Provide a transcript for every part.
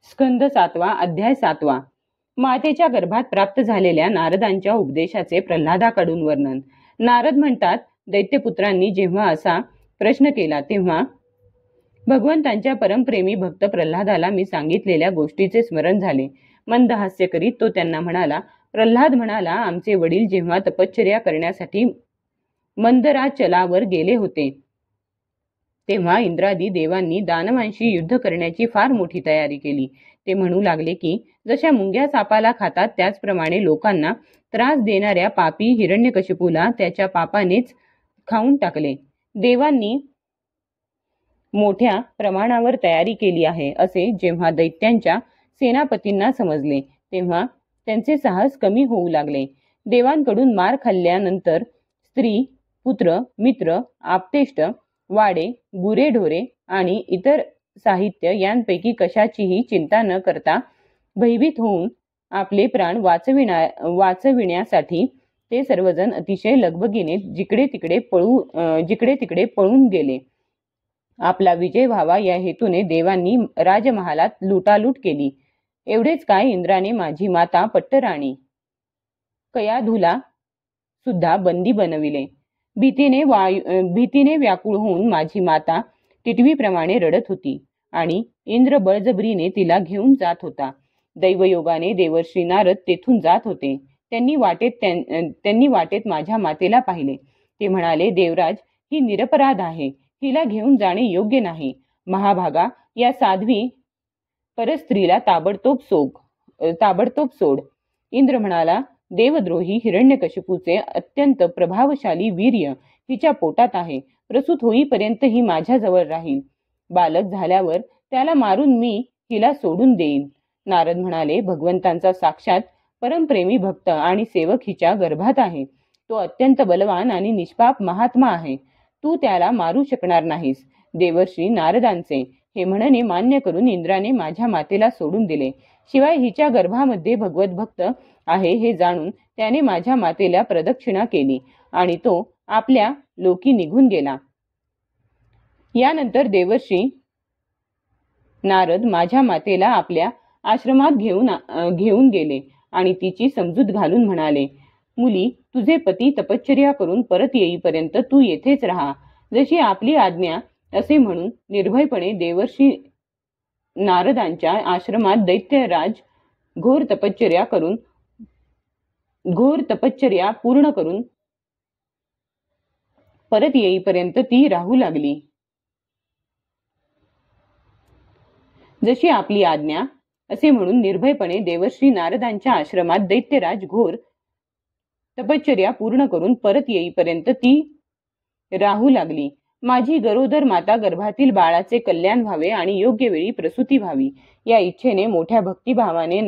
स्कंद 7 अध्याय 7. मातेच्या गर्भात प्राप्त झालेल्या नारदांच्या उपदेशाचे प्रल्हादाकडून वर्णन. नारद म्हणतात, दैत्यपुत्रांनी जेव्हा असा प्रश्न केला तेव्हा भगवंतांच्या परमप्रेमी भक्त प्रल्हादाला मी सांगितलेल्या गोष्टीचे स्मरण झाले. मंद हास्य करीत तो त्यांना म्हणाला, प्रल्हाद म्हणाला, आमचे वडील जेव्हा तपश्चर्या करण्यासाठी मंदराचलावर गेले होते तेव्हा इंद्रादी देवांनी दानवांशी युद्ध करण्याची फार मोठी तयारी केली. ते म्हणू लागले की जशा मुंग्या सापाला खातात त्याचप्रमाणे लोकांना त्रास देणाऱ्या पापी हिरण्यकशिपूला त्याच्या पापानेच खाऊन टाकले. देवांनी मोठ्या प्रमाणावर तयारी केली आहे असे जेव्हा दैत्यांच्या सेनापतींना समजले तेव्हा त्यांचे साहस कमी होऊ लागले. देवांकडून मार खाल्ल्यानंतर स्त्री, पुत्र, मित्र, आप्तेष्ट, वाडे, गुरेढोरे आणि इतर साहित्य यांपैकी कशाचीही चिंता न करता भयभीत होऊन आपले प्राण वाचविण्यासाठी ते सर्वजण अतिशय लगबगीने जिकडे तिकडे पळून गेले. आपला विजय व्हावा या हेतूने देवांनी राजमहालात लुटालूट केली. एवढेच काय, इंद्राने माझी माता पट्टराणी कयाधूला सुद्धा बंदी बनविले. भीतीने व्याकुळ होऊन माझी माता टिटवीप्रमाणे रडत होती आणि इंद्र बळजबरीने तिला घेऊन जात होता. दैवयोगाने देवर्षी नारद तेथून जात होते. त्यांनी वाटेत माझ्या मातेला पाहिले. ते म्हणाले, देवराज, ही निरपराध आहे, हिला घेऊन जाणे योग्य नाही. महाभागा, या साध्वी परस्त्रीला ताबडतोब सोड. इंद्र म्हणाला, देवद्रोही हिरण्यकशिपूचे अत्यंत प्रभावशाली वीर्य हिच्या पोटात आहे. प्रसूत होईपर्यंत ही माझ्याजवळ राहील. बालक झाल्यावर त्याला मारून मी हिला सोडून देईन. नारद म्हणाले, भगवंतांचा साक्षात परमप्रेमी भक्त आणि सेवक हिच्या गर्भात आहे. तो अत्यंत बलवान आणि निष्पाप महात्मा आहे. तू त्याला मारू शकणार नाहीस. देवर्षी नारदांचे हे म्हणणे मान्य करून इंद्राने माझ्या मातेला सोडून दिले. शिवाय हिच्या गर्भामध्ये भगवत भक्त आहे हे जाणून त्याने माझ्या मातेला प्रदक्षिणा केली आणि तो आपल्या लोकी निघून गेला. यानंतर देवर्षी नारद माझ्या मातेला आपल्या आश्रमात घेऊन गेले आणि तिची समजूत घालून म्हणाले, मुली, तुझे पती तपश्चर्या करून परत येईपर्यंत तू येथेच राहा. जशी आपली आज्ञा असे म्हणून निर्भयपणे देवर्षी नारदांच्या आश्रमात दैत्यराज घोर तपश्चर्या पूर्ण करून परत येईपर्यंत ती राहू लागली. जशी आपली आज्ञा असे म्हणून निर्भयपणे देवर्षी नारदांच्या आश्रमात दैत्यराज घोर तपश्चर्या पूर्ण करून परत येईपर्यंत ती राहू लागली. माझी गरोदर माता गर्भातील बाळाचे कल्याण व्हावे आणि योग्य वेळी प्रसूती व्हावी या इच्छेने मोठ्या भक्तिभावाने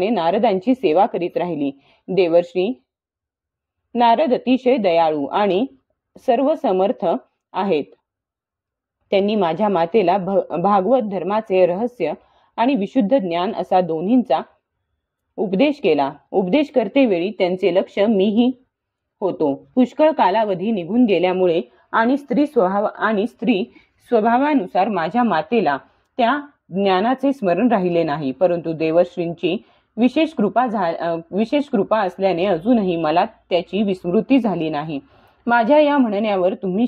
नारदांची सेवा करीत राहिली. देवर्षी नारद अतिशय दयाळू आणि सर्व समर्थ आहेत. त्यांनी माझ्या मातेला भागवत धर्माचे रहस्य आणि विशुद्ध ज्ञान असा दोन्हींचा उपदेश केला. उपदेश करतेवेळी त्यांचे लक्ष मीही होतो. पुष्कळ कालावधी निघून गेल्यामुळे आणि स्त्री स्वभावानुसार माझ्या मातेला त्या ज्ञानाचे स्मरण राहिले नाही. परंतु देवर्षींची विशेष कृपा असल्याने अजूनही मला त्याची विस्मृती झाली नाही. माझ्या या म्हणण्यावर तुम्ही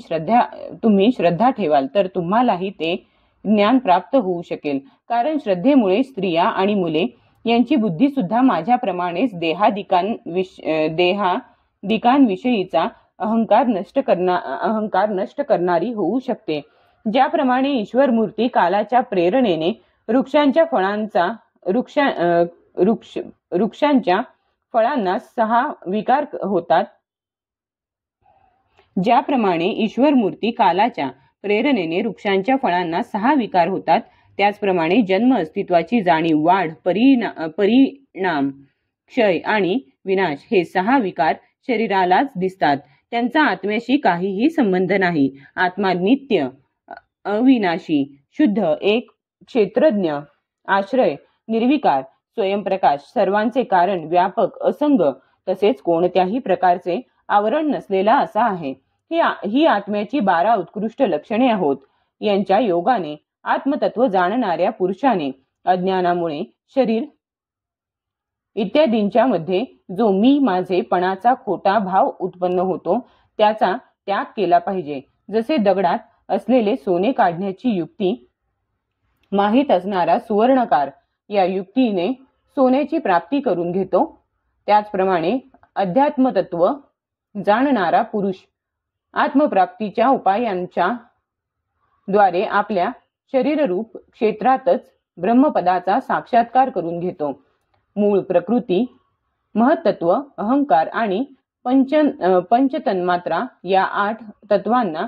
श्रद्धा ठेवाल तर तुम्हालाही ते ज्ञान प्राप्त होऊ शकेल. कारण श्रद्धेमुळे स्त्रिया आणि मुले यांची बुद्धी सुद्धा माझ्याप्रमाणेच देहादिकांविषयीचा अहंकार नष्ट करणारी होऊ शकते. ज्याप्रमाणे ईश्वर मूर्ती कालाच्या प्रेरणेने वृक्षांच्या फळांना 6 विकार होतात, ज्याप्रमाणे ईश्वर मूर्ती कालाच्या प्रेरणेने वृक्षांच्या फळांना 6 विकार होतात, त्याचप्रमाणे जन्म, अस्तित्वाची जाणीव, वाढ, परिणाम, क्षय आणि विनाश हे 6 विकार शरीरालाच दिसतात. त्यांचा आत्म्याशी काहीही संबंध नाही. आत्मा नित्य, अविनाशी, शुद्ध, एक, क्षेत्रज्ञ, आश्रय, निर्विकार, स्वयंप्रकाश, सर्वांचे कारण, व्यापक, असंग, तसेच कोणत्याही प्रकारचे आवरण नसलेला असा आहे. ही आत्म्याची 12 उत्कृष्ट लक्षणे आहोत. यांच्या योगाने आत्मतत्व जाणणाऱ्या पुरुषाने अज्ञानामुळे शरीर इत्यादींच्या मध्ये जो मी माझे पणाचा खोटा भाव उत्पन्न होतो त्याचा त्याग केला पाहिजे. जसे दगडात असलेले सोने काढण्याची युक्ती माहीत असणारा सुवर्णकार या युक्तीने सोन्याची प्राप्ती करून घेतो, त्याचप्रमाणे अध्यात्मतत्व जाणणारा पुरुष आत्मप्राप्तीच्या उपायांच्या द्वारे आपल्या शरीररूप क्षेत्रातच ब्रह्मपदाचा साक्षात्कार करून घेतो. मूळ प्रकृती, महत्त्व, अहंकार आणि पंचतन्मात्रा या 8 तत्वांना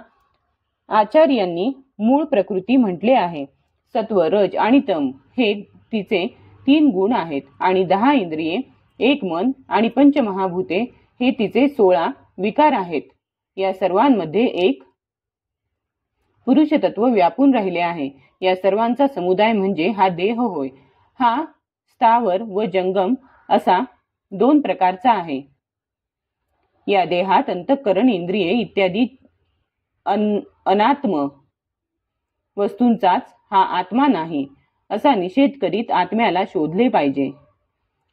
आचार्यांनी मूळ प्रकृती म्हटले आहे. सत्व, रज आणि तम हे तिचे 3 गुण आहेत आणि 10 इंद्रिये, 1 मन आणि पंचमहाभूते हे तिचे 16 विकार आहेत. या सर्वांमध्ये एक पुरुष तत्व व्यापून राहिले आहे. या सर्वांचा समुदाय म्हणजे हा देह होय. हा स्थावर व जंगम असा 2 प्रकारचा आहे. या देहात अंतःकरण, इंद्रिये इत्यादी अनात्म वस्तूंचाच हा आत्मा नाही असा निषेध करीत आत्म्याला शोधले पाहिजे.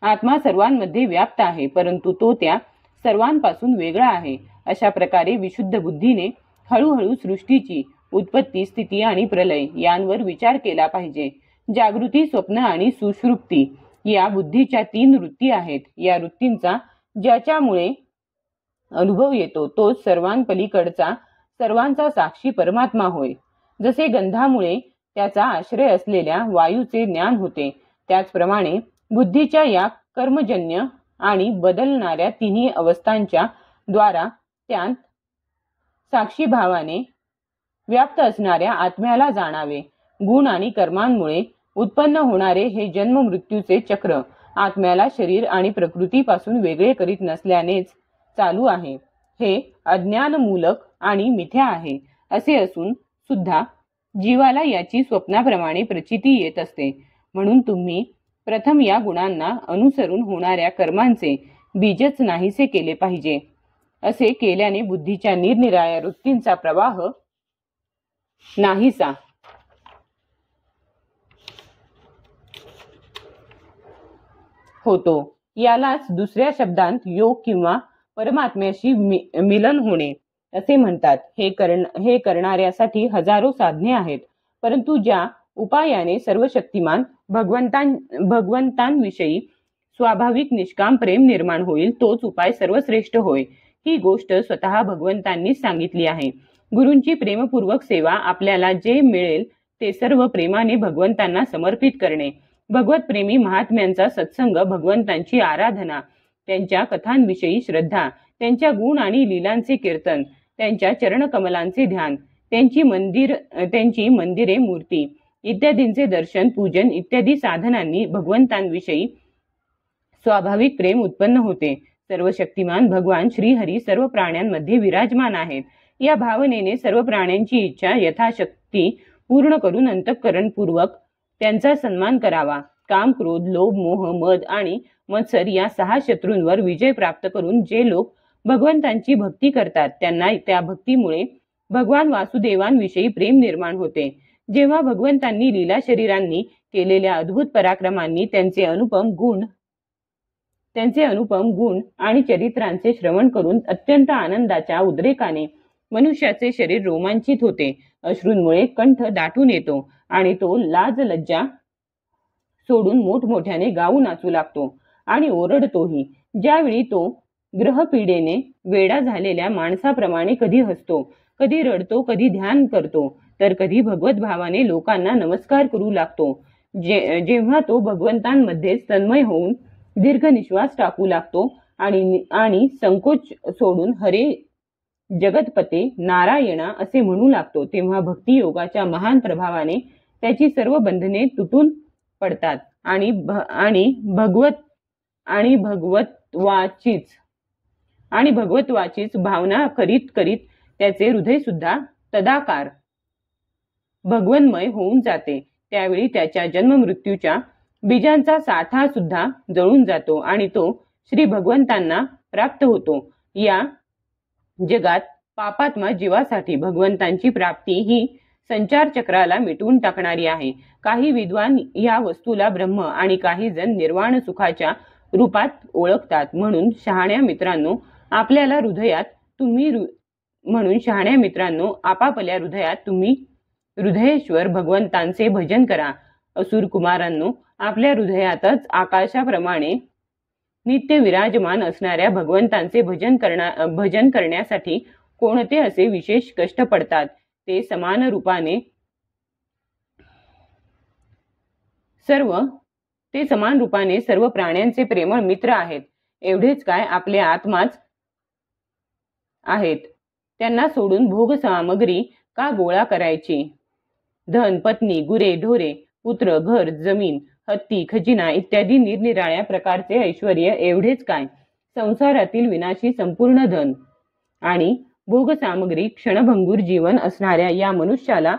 आत्मा सर्वांमध्ये व्याप्त आहे, परंतु तो त्या सर्वांपासून वेगळा आहे. अशा प्रकारे विशुद्ध बुद्धीने हळूहळू सृष्टीची उत्पत्ती, स्थिती आणि प्रलय यांवर विचार केला पाहिजे. जागृती, स्वप्न आणि सुषुप्ती या बुद्धीच्या 3 वृत्ती आहेत. या वृत्तींचा ज्याच्यामुळे अनुभव येतो तो सर्वांपलीकडचा सर्वांचा साक्षी परमात्मा होय. जसे गंधामुळे त्याचा आश्रय असलेल्या वायूचे ज्ञान होते, त्याचप्रमाणे बुद्धीच्या या कर्मजन्य आणि बदलणाऱ्या 3 अवस्थांच्या द्वारा त्यात साक्षी भावाने व्याप्त असणाऱ्या आत्म्याला जाणावे. गुण आणि कर्मांमुळे उत्पन्न होणारे हे जन्म मृत्यूचे चक्र आत्म्याला शरीर आणि प्रकृतीपासून वेगळे करीत नसल्यानेच चालू आहे. हे अज्ञानमूलक आणि मिथ्या आहे. असे असून सुद्धा जीवाला याची स्वप्नाप्रमाणे प्रचिती येत असते. म्हणून तुम्ही प्रथम या गुणांना अनुसरून होणाऱ्या कर्मांचे बीजच नाहीसे केले पाहिजे. असे केल्याने बुद्धीच्या निरनिराळ्या वृत्तींचा प्रवाह नाहीसा होतो. यालाच दुसऱ्या शब्दांत योग किंवा परमात्म्याशी मिलन होणे असे म्हणतात. हे करणाऱ्यासाठी हजारो साधने आहेत, परंतु ज्या उपायाने सर्वशक्तिमान भगवंतांविषयी स्वाभाविक निष्काम प्रेम निर्माण होईल तोच उपाय सर्वश्रेष्ठ होय. ही गोष्ट स्वतः भगवंतांनीच सांगितली आहे. गुरूंची प्रेमपूर्वक सेवा, आपल्याला जे मिळेल ते सर्व प्रेमाने भगवंतांना समर्पित करणे, भगवत प्रेमी महात्म्यांचा सत्संग, भगवंतांची आराधना, त्यांच्या कथांविषयी श्रद्धा, त्यांच्या गुण आणि लीलांचे कीर्तन, त्यांच्या चरणकमलांचे ध्यान, त्यांची मंदिरे, मूर्ती इत्यादींचे दर्शन, पूजन इत्यादी साधनांनी भगवंतांविषयी स्वाभाविक प्रेम उत्पन्न होते. सर्वशक्तिमान भगवान श्रीहरी सर्व प्राण्यांमध्ये विराजमान आहेत. या भावनेने सर्व प्राण्यांची इच्छा यथाशक्ती पूर्ण करून अंतःकरणपूर्वक त्यांचा सन्मान करावा. काम, क्रोध, लोभ, मोह, मद आणि मत्सर या 6 शत्रूंवर विजय प्राप्त करून जे लोक भगवंतांची भक्ती करतात त्यांना त्या भक्तीमुळे भगवान वासुदेवांविषयी प्रेम निर्माण होते. जेव्हा भगवंतांनी लीला शरीरांनी केलेल्या अद्भुत पराक्रमांनी त्यांचे अनुपम गुण आणि चरित्रांचे श्रवण करून अत्यंत आनंदाच्या उद्रेकाने मनुष्याचे शरीर रोमांचित होते. अश्रूंमुळे कंठ दाटून येतो आणि तो लाज लज्जा सोडून मोठमोठ्याने गाऊ नाचू लागतो आणि ओरडतोही. ज्यावेळी तो ग्रहपीडेने वेडा झालेल्या माणसाप्रमाणे कधी हसतो, कधी रडतो, कधी ध्यान करतो, तर कधी भगवत भावाने लोकांना नमस्कार करू लागतो. जेव्हा तो भगवंतांमध्ये तन्मय होऊन दीर्घ निश्वास टाकू लागतो आणि संकोच सोडून हरे जगतपते नारायणा असे म्हणू लागतो, तेव्हा भक्ती योगाच्या महान प्रभावाने त्याची सर्व बंधने तुटून पडतात आणि भगवत्वाचीच भावना करीत करीत त्याचे हृदय सुद्धा तदाकार भगवन्मय होऊन जाते. त्यावेळी त्याच्या जन्म मृत्यूच्या बीजांचा साठा सुद्धा जळून जातो आणि तो श्री भगवंतांना प्राप्त होतो. या जगात पापात्मा जीवासाठी भगवंतांची प्राप्ती ही संचार चक्राला मिटवून टाकणारी आहे. काही विद्वान या वस्तूला ब्रह्म आणि काही जण निर्वाण सुखाच्या रूपात ओळखतात. म्हणून शहाण्या मित्रांनो आपापल्या हृदयात तुम्ही हृदयेश्वर भगवंतांचे भजन करा. असुर कुमारांनो, आपल्या हृदयातच आकाशाप्रमाणे नित्य विराजमान असणाऱ्या भगवंतांचे भजन करण्यासाठी कोणते असे विशेष कष्ट पडतात? ते समान रूपाने सर्व प्राण्यांचे प्रेमळ मित्र आहेत. एवढेच काय, आपले आत्माच आहेत. त्यांना सोडून भोग सामग्री का गोळा करायची? धन, पत्नी, गुरे, ढोरे, पुत्र, घर, जमीन, हत्ती, खजिना इत्यादी निरनिराळ्या प्रकारचे ऐश्वर एवढेच काय, संसारातील विनाशी संपूर्ण धन आणि भोग सामग्री क्षणभंगूर जीवन असणाऱ्या या मनुष्याला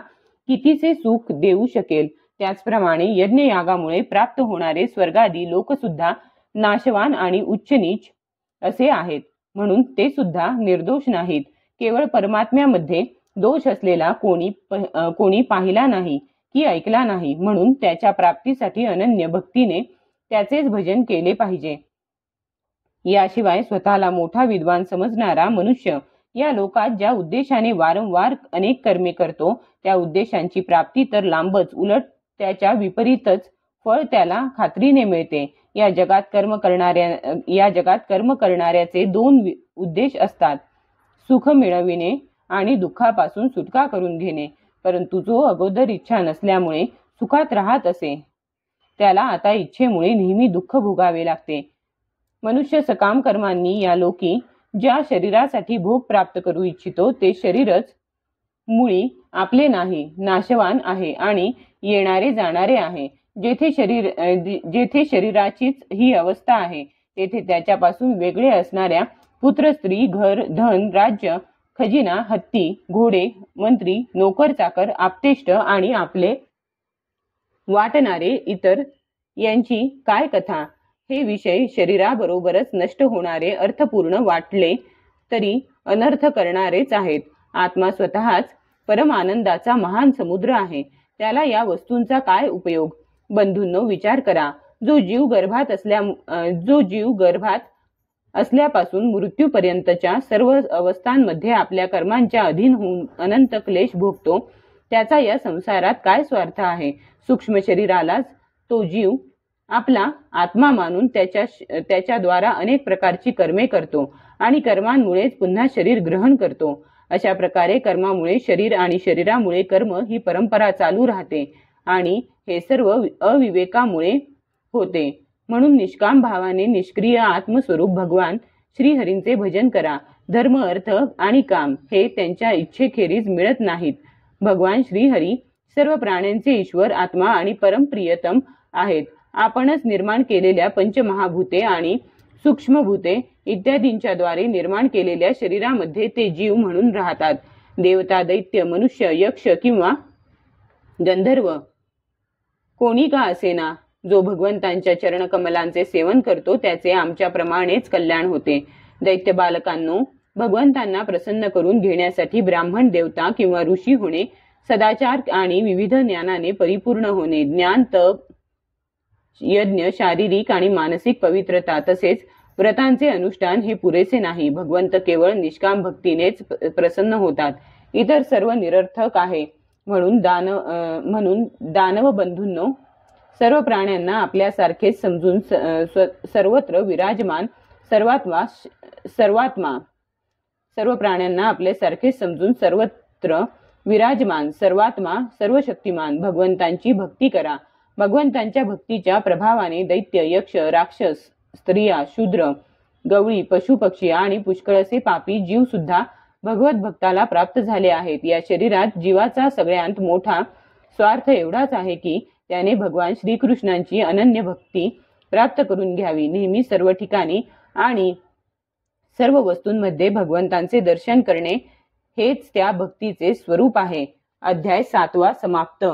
कितीचे सुख देऊ शकेल? त्याचप्रमाणे यज्ञयागामुळे प्राप्त होणारे स्वर्गादी लोक सुद्धा नाशवान आणि उच्च नीच असे आहेत. म्हणून ते सुद्धा निर्दोष नाहीत. केवळ परमात्म्यामध्ये दोष असलेला कोणी पाहिला नाही की ऐकला नाही. म्हणून त्याच्या प्राप्तीसाठी अनन्य भक्तीने त्याचेच भजन केले पाहिजे. याशिवाय स्वतःला मोठा विद्वान समजणारा मनुष्य या लोकात ज्या उद्देशाने वारंवार अनेक कर्मे करतो त्या उद्देशांची प्राप्ती तर लांबच, उलट त्याच्या विपरीतच फळ त्याला खात्रीने मिळते. या जगात कर्म करणाऱ्याचे दोन उद्देश असतात, सुख मिळविणे आणि दुःखापासून सुटका करून घेणे. परंतु जो अगोदर इच्छा नसल्यामुळे सुखात राहत असे त्याला आता इच्छेमुळे नेहमी दुःख भोगावे लागते. मनुष्य सकाम कर्मांनी या लोकी ज्या शरीरासाठी भोग प्राप्त करू इच्छितो ते शरीरच मुळी आपले नाही, नाशवान आहे आणि येणारे जाणारे आहे. जेथे शरीराचीच ही अवस्था आहे तेथे त्याच्यापासून वेगळे असणाऱ्या पुत्र, स्त्री, घर, धन, राज्य, खजिना, हत्ती, घोडे, मंत्री, नोकर, चाकर, आप्तेष्ट आणि आपले वाटणारे इतर यांची काय कथा? हे विषय शरीराबरोबरच नष्ट होणारे अर्थपूर्ण वाटले तरी अनर्थ करणारेच आहेत. आत्मा स्वतःच परमानंदाचा महान समुद्र आहे. त्याला या वस्तूंचा काय उपयोग? बंधूंनो, विचार करा. जो जीव गर्भात असल्यापासून मृत्यूपर्यंतच्या सर्व अवस्थांमध्ये आपल्या कर्मांच्या अधीन होऊन अनंत क्लेश भोगतो त्याचा या संसारात काय स्वार्थ आहे? सूक्ष्म शरीरालाच तो जीव आपला आत्मा मानून त्याच्याद्वारा अनेक प्रकारची कर्मे करतो आणि कर्मांमुळेच पुन्हा शरीर ग्रहण करतो. अशा प्रकारे कर्मामुळे शरीर आणि शरीरामुळे कर्म ही परंपरा चालू राहते आणि हे सर्व अविवेकामुळे होते. म्हणून निष्काम भावाने निष्क्रिय आत्मस्वरूप भगवान श्रीहरींचे भजन करा. धर्म, अर्थ आणि काम हे त्यांच्या इच्छेखेरीज मिळत नाहीत. भगवान श्रीहरी सर्व प्राण्यांचे ईश्वर, आत्मा आणि परमप्रियतम आहेत. आपणच निर्माण केलेल्या पंचमहाभूते आणि सूक्ष्मभूते इत्यादींच्या द्वारे निर्माण केलेल्या शरीरामध्ये ते जीव म्हणून राहतात. देवता, दैत्य, मनुष्य, यक्ष किंवा गंधर्व कोणी का असेना, जो भगवंतांच्या चरणकमलांचे सेवन करतो त्याचे आमच्याप्रमाणेच कल्याण होते. दैत्य बालकांनो, भगवंतांना प्रसन्न करून घेण्यासाठी ब्राह्मण, देवता किंवा ऋषी होणे, सदाचार आणि विविध ज्ञानाने परिपूर्ण होणे, ज्ञान, तप, यज्ञ, शारीरिक आणि मानसिक पवित्रता तसेच व्रतांचे अनुष्ठान हे पुरेसे नाही. भगवंत केवळ निष्काम भक्तीनेच प्रसन्न होतात. इतर सर्व निरर्थक आहे. म्हणून दानव बंधूंनो, सर्व प्राण्यांना आपल्यासारखेच समजून सर्वत्र विराजमान सर्वात्मा सर्वशक्तिमान भगवंतांची भक्ती करा. भगवंतांच्या भक्तीच्या प्रभावाने दैत्य, यक्ष, राक्षस, स्त्रिया, शूद्र, गवळी, पशु, पक्षी आणि पुष्कळसे पापी जीव सुद्धा भगवत भक्ताला प्राप्त झाले आहेत. या शरीरात जीवाचा सगळ्यात मोठा स्वार्थ एवढाच आहे की त्याने भगवान श्रीकृष्णांची अनन्य भक्ती प्राप्त करून घ्यावी. नेहमी सर्व ठिकाणी आणि सर्व वस्तूंमध्ये भगवंतांचे दर्शन करणे हेच त्या भक्तीचे स्वरूप आहे. अध्याय 7 समाप्त.